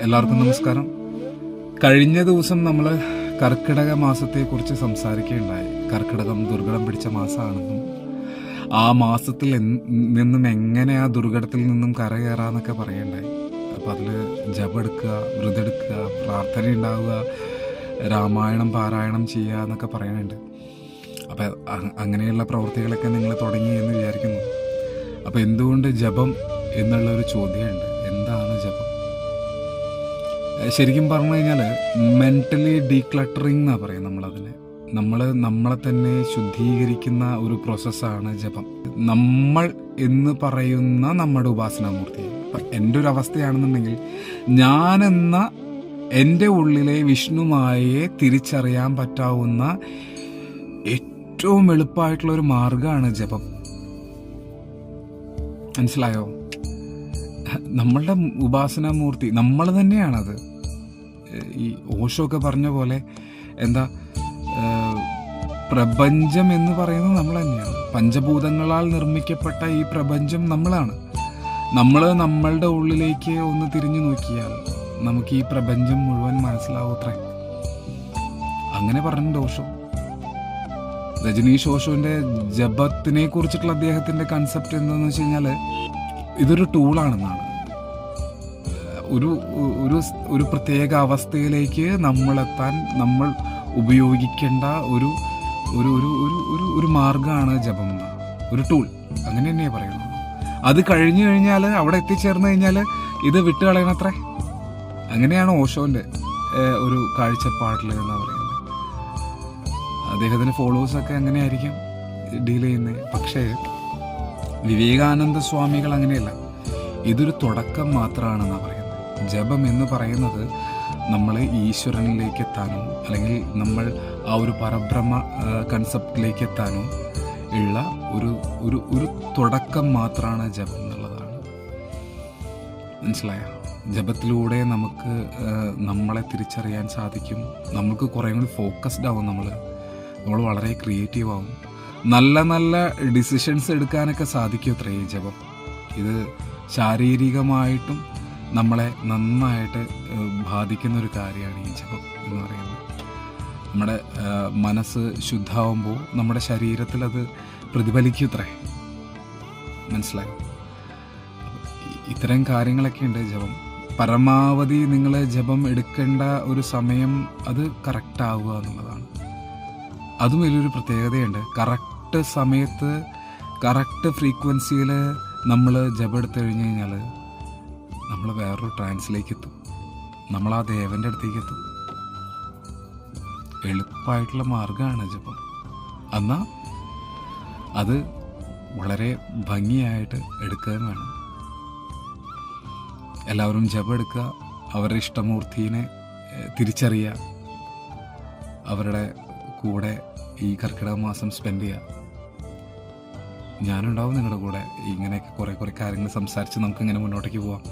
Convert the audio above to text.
എല്ലാവർക്കും നമസ്കാരം. കഴിഞ്ഞ ദിവസം നമ്മൾ കർക്കിടക മാസത്തെക്കുറിച്ച് സംസാരിക്കുകയുണ്ടായി. കർക്കിടകം ദുർഘടം പിടിച്ച മാസമാണെന്നും ആ മാസത്തിൽ നിന്നും എങ്ങനെ ആ ദുർഘടത്തിൽ നിന്നും കരകയറാന്നൊക്കെ പറയണ്ടായി. അപ്പോൾ അതിൽ ജപമെടുക്കുക, വ്രതെടുക്കുക, പ്രാർത്ഥന ഉണ്ടാവുക, രാമായണം പാരായണം ചെയ്യുക എന്നൊക്കെ പറയുന്നുണ്ട്. അപ്പോൾ അങ്ങനെയുള്ള പ്രവൃത്തികളൊക്കെ നിങ്ങൾ തുടങ്ങി എന്ന് വിചാരിക്കുന്നു. അപ്പോൾ എന്തുകൊണ്ട് ജപം എന്നുള്ളൊരു ചോദ്യമുണ്ട്. എന്താണ് ജപം? ശരിക്കും പറഞ്ഞു കഴിഞ്ഞാൽ മെൻ്റലി ഡീക്ലട്ടറിങ് എന്നാണ് പറയും നമ്മളതിനെ. നമ്മളെ തന്നെ ശുദ്ധീകരിക്കുന്ന ഒരു പ്രോസസ്സാണ് ജപം. നമ്മൾ എന്ന് പറയുന്ന നമ്മുടെ ഉപാസനാമൂർത്തി. ഇപ്പം എൻ്റെ ഒരു അവസ്ഥയാണെന്നുണ്ടെങ്കിൽ ഞാനെന്ന എൻ്റെ ഉള്ളിലെ വിഷ്ണുമായെ തിരിച്ചറിയാൻ പറ്റാവുന്ന ഏറ്റവും എളുപ്പമായിട്ടുള്ളൊരു മാർഗമാണ് ജപം. മനസ്സിലായോ? നമ്മളുടെ ഉപാസനാമൂർത്തി നമ്മൾ തന്നെയാണത്. ഈ ഓഷോ ഒക്കെ പറഞ്ഞ പോലെ എന്താ, പ്രപഞ്ചം എന്ന് പറയുന്നത് നമ്മൾ തന്നെയാണ്. പഞ്ചഭൂതങ്ങളാൽ നിർമ്മിക്കപ്പെട്ട ഈ പ്രപഞ്ചം നമ്മളാണ്. നമ്മളുടെ ഉള്ളിലേക്ക് ഒന്ന് തിരിഞ്ഞു നോക്കിയാൽ നമുക്ക് ഈ പ്രപഞ്ചം മുഴുവൻ മനസ്സിലാവൂത്രേ. അങ്ങനെ പറഞ്ഞിട്ടുണ്ട് ഓഷോ. രജനീഷ് ഓഷോന്റെ ജപത്തിനെ കുറിച്ചിട്ടുള്ള അദ്ദേഹത്തിന്റെ കൺസെപ്റ്റ് എന്താണെന്ന് വെച്ച് കഴിഞ്ഞാൽ ഇതൊരു ടൂളാണെന്നാണ്. ഒരു പ്രത്യേക അവസ്ഥയിലേക്ക് നമ്മളെത്താൻ നമ്മൾ ഉപയോഗിക്കേണ്ട ഒരു ഒരു ഒരു ഒരു ഒരു മാർഗമാണ് ജപം, ഒരു ടൂൾ. അങ്ങനെ തന്നെയാണ് പറയുന്നത്. അത് കഴിഞ്ഞു കഴിഞ്ഞാൽ, അവിടെ എത്തിച്ചേർന്ന് കഴിഞ്ഞാൽ ഇത് വിട്ടുകളയണത്രേ. അങ്ങനെയാണ് ഓഷോന്റെ ഒരു കാഴ്ചപ്പാടിൽ എന്ന് പറയുന്നത്. അദ്ദേഹത്തിന്റെ ഫോളോവേഴ്സൊക്കെ അങ്ങനെയായിരിക്കും ഡീൽ ചെയ്യുന്നത്. പക്ഷേ വിവേകാനന്ദ സ്വാമികൾ അങ്ങനെയല്ല. ഇതൊരു തുടക്കം മാത്രമാണെന്നാണ് പറയുന്നത്. ജപം എന്ന് പറയുന്നത് നമ്മൾ ഈശ്വരനിലേക്ക് എത്താനോ അല്ലെങ്കിൽ നമ്മൾ ആ ഒരു പരബ്രഹ്മ കൺസെപ്റ്റിലേക്ക് എത്താനോ ഉള്ള ഒരു തുടക്കം മാത്രമാണ് ജപം എന്നുള്ളതാണ്. മനസ്സിലായോ? ജപത്തിലൂടെ നമുക്ക് നമ്മളെ തിരിച്ചറിയാൻ സാധിക്കും. നമുക്ക് കുറേ കൂടി ഫോക്കസ്ഡ് ആവും. നമ്മൾ വളരെ ക്രിയേറ്റീവ് ആവും. നല്ല നല്ല ഡിസിഷൻസ് എടുക്കാനൊക്കെ സാധിക്കും അത്രേ ഈ ജപം. ഇത് ശാരീരികമായിട്ടും നമ്മളെ നന്നായിട്ട് ബാധിക്കുന്ന ഒരു കാര്യമാണ് ഈ ജപം എന്ന് പറയുന്നത്. നമ്മുടെ മനസ്സ് ശുദ്ധമാകുമ്പോൾ നമ്മുടെ ശരീരത്തിൽ അത് പ്രതിഫലിക്കുത്രേ. മനസ്സിലായോ? ഇത്തരം കാര്യങ്ങളൊക്കെ ഉണ്ട് ജപം. പരമാവധി നിങ്ങൾ ജപം എടുക്കേണ്ട ഒരു സമയം അത് കറക്റ്റ് ആവുക എന്നുള്ളതാണ്. അതും വലിയൊരു പ്രത്യേകതയുണ്ട്. കറക്റ്റ് സമയത്ത് കറക്റ്റ് ഫ്രീക്വൻസിയിൽ നമ്മൾ ജപം എടുത്തു കഴിഞ്ഞ് കഴിഞ്ഞാൽ നമ്മൾ വേറൊരു ട്രാൻസിലേക്ക് എത്തും. നമ്മൾ ആ ദേവൻ്റെ അടുത്തേക്ക് എത്തും. എളുപ്പമായിട്ടുള്ള മാർഗമാണ് ജപം. എന്നാൽ അത് വളരെ ഭംഗിയായിട്ട് എടുക്കുകയും വേണം. എല്ലാവരും ജപം എടുക്കുക, അവരുടെ ഇഷ്ടമൂർത്തിനെ തിരിച്ചറിയുക, അവരുടെ കൂടെ ഈ കർക്കിടക മാസം സ്പെൻഡ് ചെയ്യുക. ഞാനുണ്ടാവും നിങ്ങളുടെ കൂടെ. ഇങ്ങനെയൊക്കെ കുറേ കാര്യങ്ങൾ സംസാരിച്ച് നമുക്കിങ്ങനെ മുന്നോട്ടേക്ക് പോവാം.